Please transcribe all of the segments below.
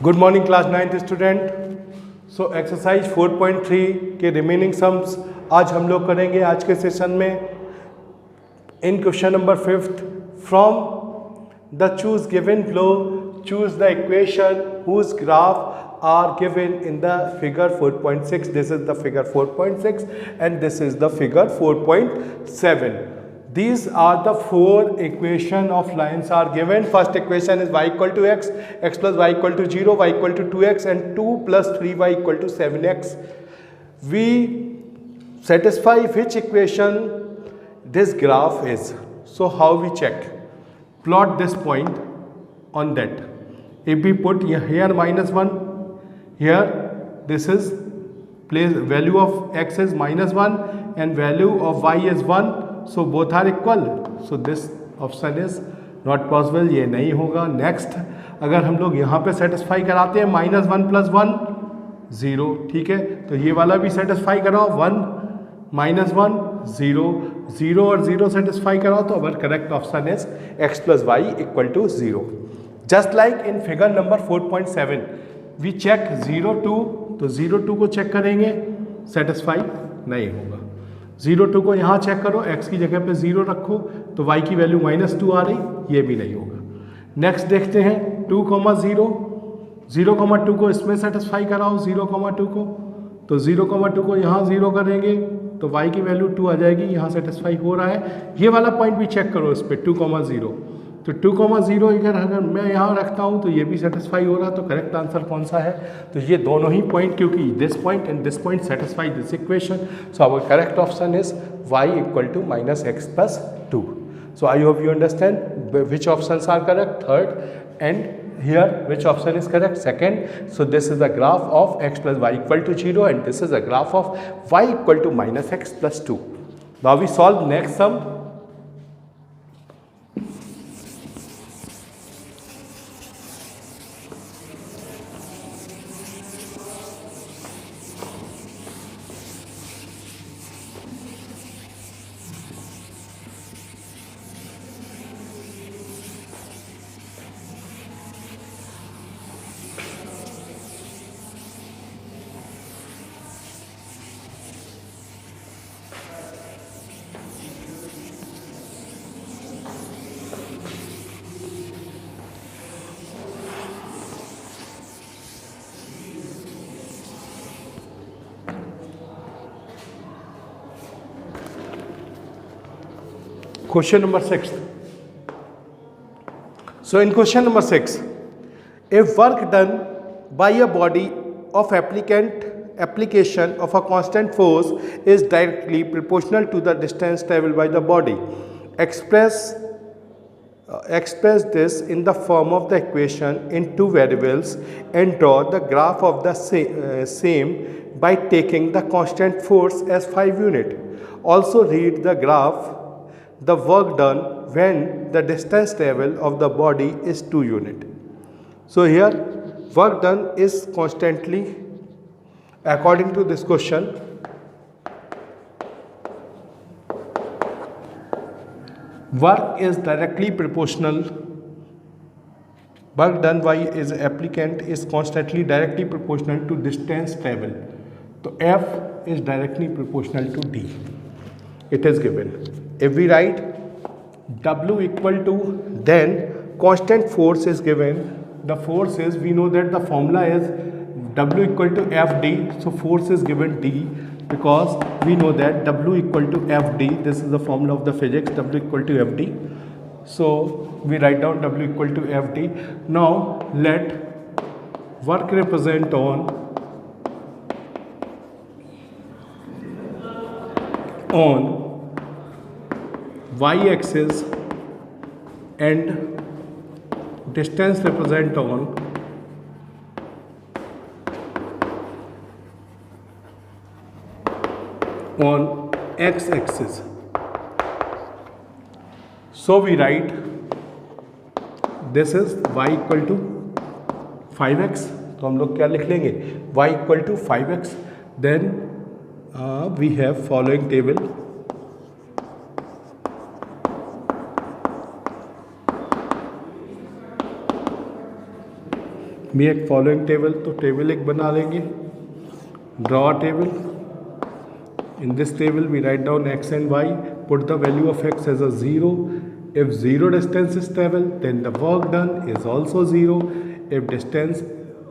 Good morning class 9th student. So exercise 4.3 के remaining sums आज हम लोग करेंगे आज के सेशन में। In question number 5th from the choose given below choose the equation whose graph are given in the figure 4.6. This is the figure 4.6 and this is the figure 4.7. These are the four equation of lines are given. First equation is y equal to x, x plus y equal to 0, y equal to 2x and 2 plus 3y equal to 7x. We satisfy which equation this graph is. So how we check? Plot this point on that. If we put here -1, here this is place value of x is -1 and value of y is 1. So both are equal. So this option is not possible. ये नहीं होगा. Next, अगर हम लोग यहाँ पे satisfy कराते हैं -1 + 1 0, ठीक है, तो ये वाला भी सेटिस्फाई कराओ 1 -1 0 0 और 0 सेटिस्फाई कराओ तो our correct option is x + y = 0. Just like in figure number 4.7 we check 0 2, तो 0 2 को चेक करेंगे, सेटिस्फाई नहीं होगा. 0 2 को यहाँ चेक करो, x की जगह पे 0 रखो तो y की वैल्यू -2 आ रही, ये भी नहीं होगा. नेक्स्ट देखते हैं 2, 0 0, 2 को इसमें सेटिस्फाई कराओ 0, 2 को, तो 0, 2 को यहाँ 0 करेंगे तो y की वैल्यू 2 आ जाएगी, यहाँ सेटिस्फाई हो रहा है. ये वाला पॉइंट भी चेक करो इस पर 2, 0, तो 2, 0 अगर मैं यहाँ रखता हूँ तो ये भी सेटिस्फाई हो रहा है. तो करेक्ट आंसर कौन सा है? तो ये दोनों ही पॉइंट, क्योंकि this point and this point satisfy this equation. So our correct option is y = -x + 2. So I hope you understand which options are correct. Third, and here which option is correct? Second. So this is the graph of x plus y = 0 and this is the graph of y = -x + 2. Now we solve next sum. Question number 6. So in question number 6, if work done by a body of application of a constant force is directly proportional to the distance traveled by the body, express this in the form of the equation in two variables and draw the graph of the same by taking the constant force as 5 unit. Also read the graph the work done when the distance travel of the body is 2 unit. So here work done is constantly, according to this question, work is directly proportional, work done by is applicant is constantly directly proportional to distance travel. So F is directly proportional to D. It is given. If we write W = to, then constant force is given. The force is, we know that the formula is W = FD. So force is given D because we know that W = FD. This is the formula of the physics, W = FD. So we write down W = FD. Now let work represent on y-axis and distance represent on x-axis. So we write this is y = 5x. तो हम लोग क्या लिख लेंगे? y = 5x. Then we have following table. भी एक following table, तो table एक बना लेंगे, draw a table. In this table we write down x and y, put the value of x as a 0. If 0 distance is traveled, then the work done is also 0. If distance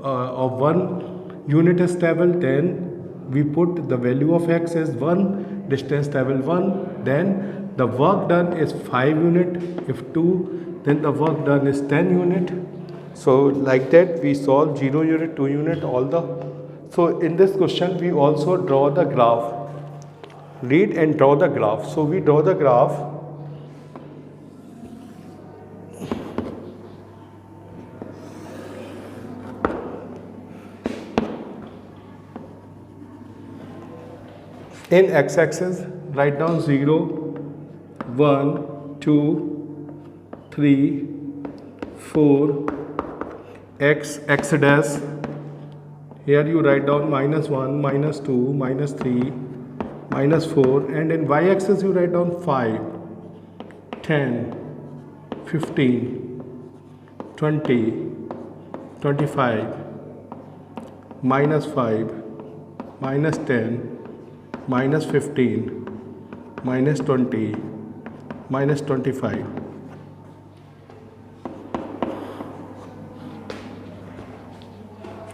of 1 unit is traveled, then we put the value of x as 1, distance traveled 1, then the work done is 5 unit. If 2, then the work done is 10 unit. So like that we solve 0 unit, 2 unit, all the. So in this question we also draw the graph. Read and draw the graph. So we draw the graph. In x-axis, write down 0, 1, 2, 3, 4, x dash. Here you write down -1, -2, -3, -4, and in y-axis you write down 5, 10, 15, 20, 25, -5, -10, -15, -20, -25.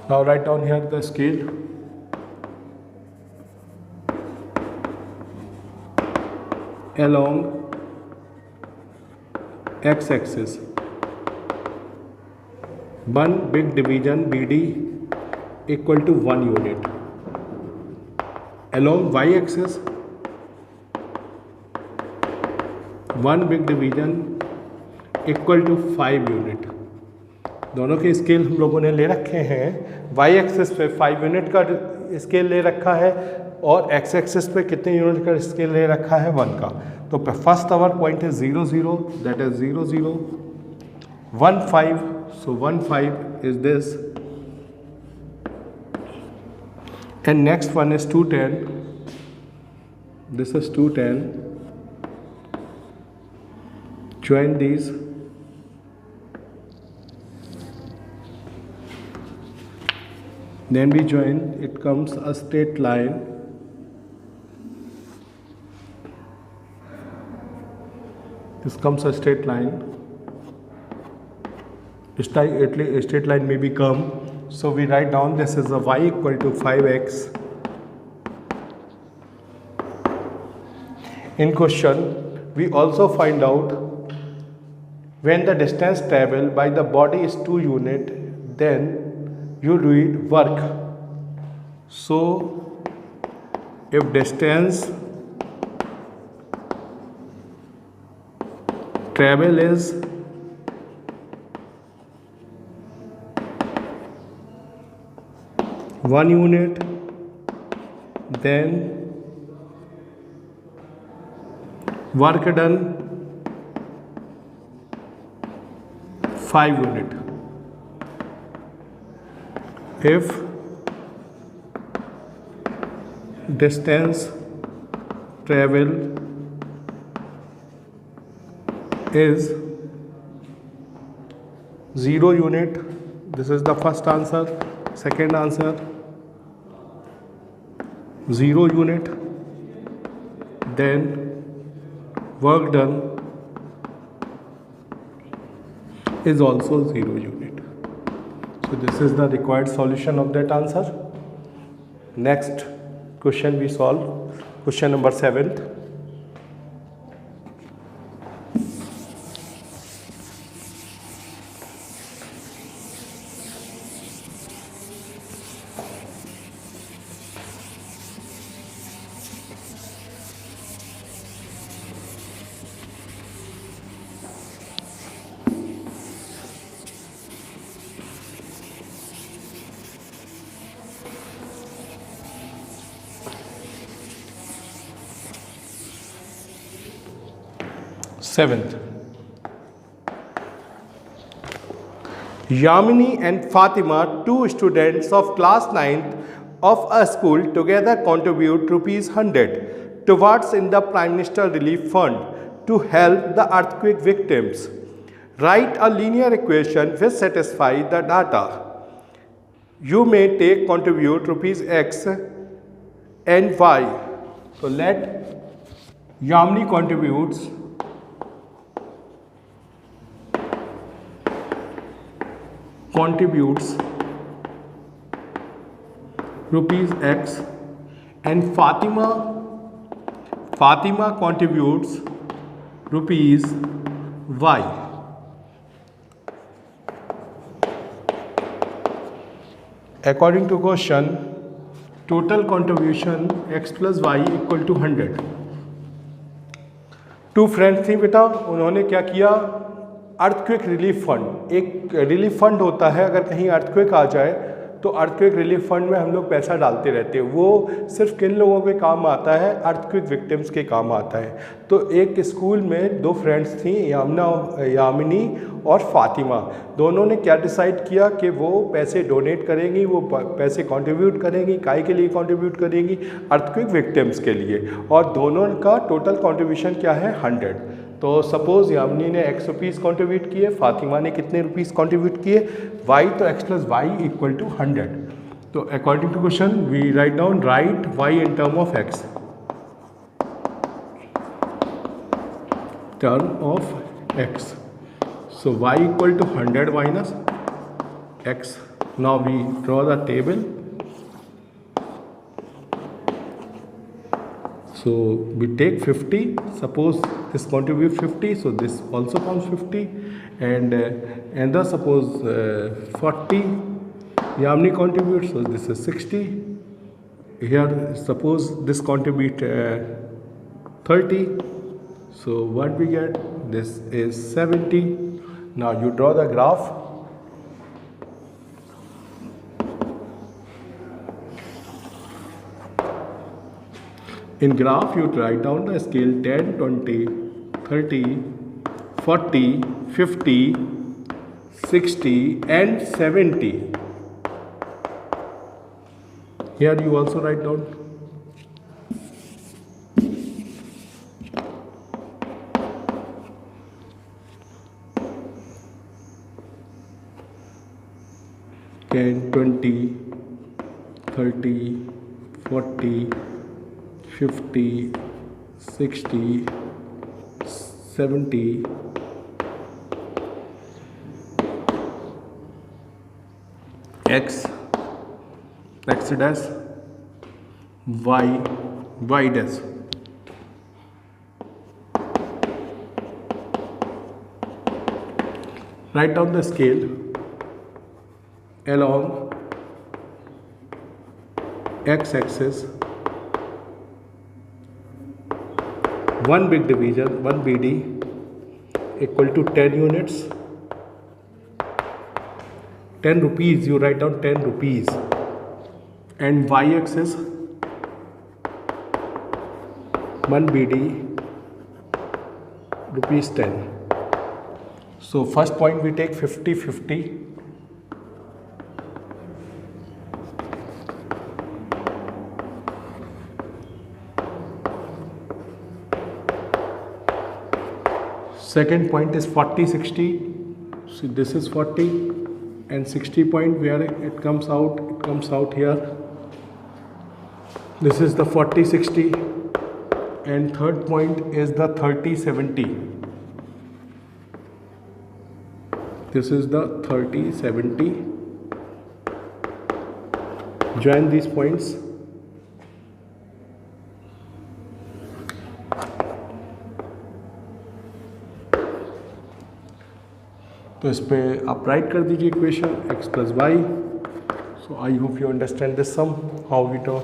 Now write down here the scale. Along x-axis, one big division BD equal to 1 unit. Along y-axis, one big division equal to 5 unit. दोनों के scale हम लोगों ने ले रखे हैं. Y axis पे 5 unit का स्केल ले रखा है और एक्स एक्सिस पे कितने यूनिट का स्केल ले रखा है, 1 का. तो फर्स्ट आवर पॉइंट है 0 0, that is 0 0, 1 5. So 1 5 is this, and next one is 2 10. This is 2 10. join these. Then we join, it comes a straight line. This comes a straight line. Straight line may become, so we write down this is a y equal to 5x. In question, we also find out when the distance traveled by the body is 2 unit, then you read work. So if distance travel is one unit, then work done 5 unit. If distance travel is 0 unit, this is the first answer. Second answer, 0 unit, then work done is also 0 unit. So this is the required solution of that answer. Next question we solve, question number 7th. Seventh, Yamini and Fatima, 2 students of class 9th of a school, together contribute ₹100 towards in the Prime Minister Relief Fund to help the earthquake victims. Write a linear equation which satisfies the data. you may take contribute rupees X and Y. So let Yamini contributes rupees X and Fatima contributes rupees Y. According to question, total contribution X plus Y equal to 100. Two friends थी बेटा, उन्होंने क्या किया, earthquake relief fund, एक relief fund होता है, अगर कहीं अर्थक्वेक आ जाए तो अर्थक्वेक रिलीफ फंड में हम लोग पैसा डालते रहते हैं। वो सिर्फ किन लोगों के काम आता है, अर्थक्वेक विक्टिम्स के काम आता है। तो एक स्कूल में दो फ्रेंड्स थी, यामिनी और फातिमा। दोनों ने क्या डिसाइड किया कि वो पैसे डोनेट करेंगी, वो पैसे कंट्रीब्यूट करेंगी, काय के लिए कंट्रीब्यूट करेंगी, अर्थक्वेक विक्टिम्स के लिए। और दोनों का टोटल कंट्रीब्यूशन क्या है, 100। तो सपोज यामिनी ने X रुपीज़ कॉन्ट्रीब्यूट किए, फातिमा ने कितने रुपीज़ कॉन्ट्रीब्यूट किए, Y, तो X plus Y equal to 100। तो according to question we write down, write Y in term of X, so Y equal to 100 minus X. Now we draw the table. So we take 50, suppose this contribute 50, so this also comes 50, and the suppose 40 Yamini contributes, so this is 60. Here suppose this contribute 30, so what we get, this is 70. Now you draw the graph. In graph you write down the scale 10, 20, 30, 40, 50, 60 and 70. Here you also write down. Ten, 20, 30, 40, 50, 60, 70, X dash, Y dash. Write down the scale along X axis. One big division, 1 BD equal to 10 units. 10 rupees, you write down 10 rupees. And Y axis, 1 BD rupees 10. So first point we take 50, 50. Second point is 40, 60. So this is 40 and 60 point, where it comes out here. This is the 40, 60, and third point is the 30, 70. This is the 30, 70. Join these points. तो इस पर आप write कर दीजिए equation x plus Y. So I hope you understand this sum, how we draw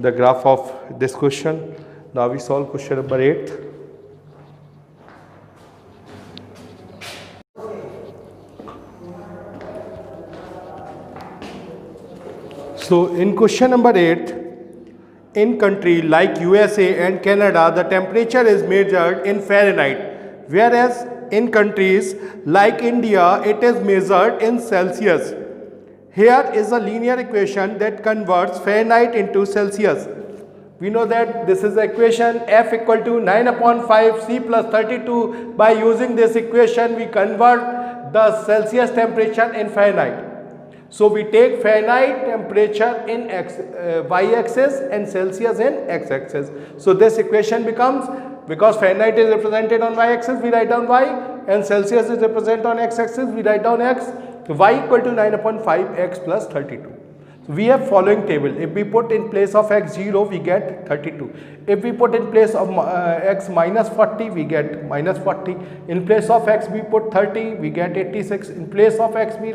the graph of this question. Now we solve question number 8. So in question number 8, in country like USA and Canada, the temperature is measured in Fahrenheit, whereas in countries like India, it is measured in Celsius. Here is a linear equation that converts Fahrenheit into Celsius. We know that this is the equation F equal to 9 upon 5 C plus 32. By using this equation, we convert the Celsius temperature in Fahrenheit. So we take Fahrenheit temperature in y-axis and Celsius in x-axis. So this equation becomes, because Fahrenheit is represented on y-axis, we write down y, and Celsius is represented on x-axis, we write down x. So y equal to 9/5 x plus 32. So we have following table. If we put in place of x 0, we get 32. If we put in place of x minus 40, we get minus 40. In place of x we put 30, we get 86. In place of x we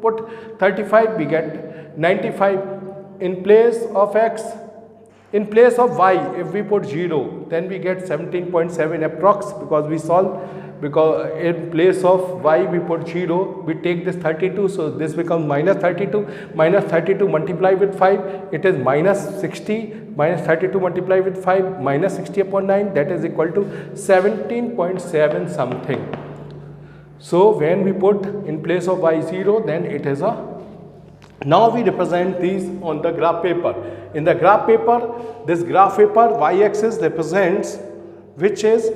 put 35, we get 95. In place of x, in place of y, if we put 0, then we get 17.7 approx, because we solve, because in place of y we put 0, we take this 32, so this becomes minus 32. Minus 32 multiply with 5, it is minus 60. Minus 32 multiply with 5, minus 60 upon 9, that is equal to 17.7 something. So when we put in place of y 0, then it is a, now we represent these on the graph paper. In the graph paper, this graph paper y-axis represents which is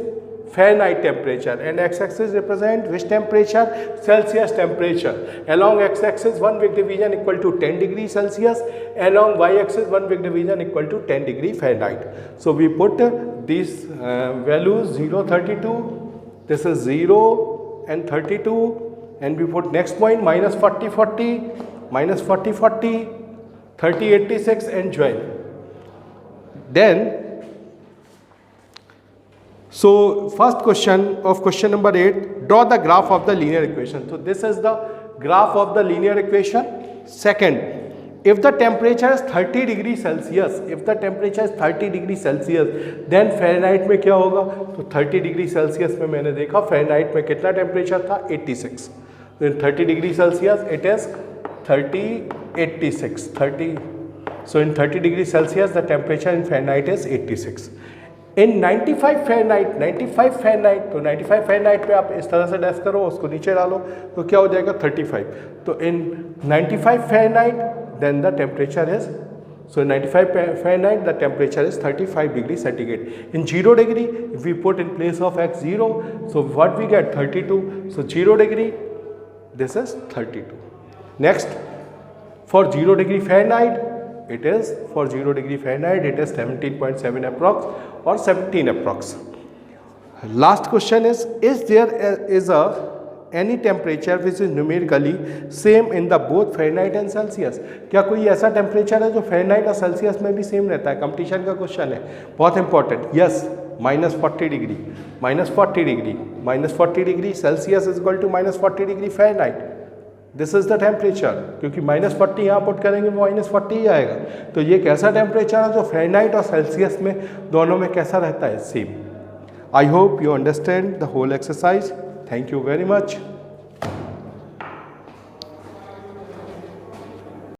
Fahrenheit temperature, and x-axis represent which temperature? Celsius temperature. Along x-axis 1 big division equal to 10 degree Celsius, along y-axis 1 big division equal to 10 degree Fahrenheit. So we put these values 0, 32, this is 0 and 32, and we put next point minus 40, 40, minus 40, 40, 30, 86 and 12. Then so first question of question number 8, draw the graph of the linear equation. So this is the graph of the linear equation. Second, if the temperature is 30 degree Celsius, if the temperature is 30 degree Celsius, then Fahrenheit में क्या होगा? तो 30 degree Celsius में मैंने देखा Fahrenheit में कितना temperature था? 86. तो in 30 degree Celsius it is 86. 30. So in 30 degree Celsius the temperature in Fahrenheit is 86. In 95 Fahrenheit, 95 Fahrenheit, तो 95 Fahrenheit पे आप इस तरह से डैश करो, उसको नीचे डालो, तो क्या हो जाएगा 35. तो इन 95 Fahrenheit then the temperature is, so 95 Fahrenheit the temperature is 35 degree centigrade. In 0 degree, if we put in place of x 0, so what we get? 32. So 0 degree, this is 32. Next, for 0 degree Fahrenheit, it is, for 0 degree Fahrenheit it is 17.7 approx or 17 approx. Last question is there any temperature which is numerically same in the both Fahrenheit and Celsius? क्या कोई ऐसा temperature है जो Fahrenheit और Celsius में भी same रहता है? कंपटीशन का क्वेश्चन है, बहुत important. Yes, minus 40 degree, minus 40 degree, minus 40 degree Celsius is equal to minus 40 degree Fahrenheit. This is the temperature, क्योंकि माइनस 40 यहाँ पुट करेंगे वो माइनस 40 ही आएगा. तो ये कैसा टेम्परेचर है जो Fahrenheit और सेल्सियस में दोनों में कैसा रहता है? Same. I hope you understand the whole exercise. Thank you very much.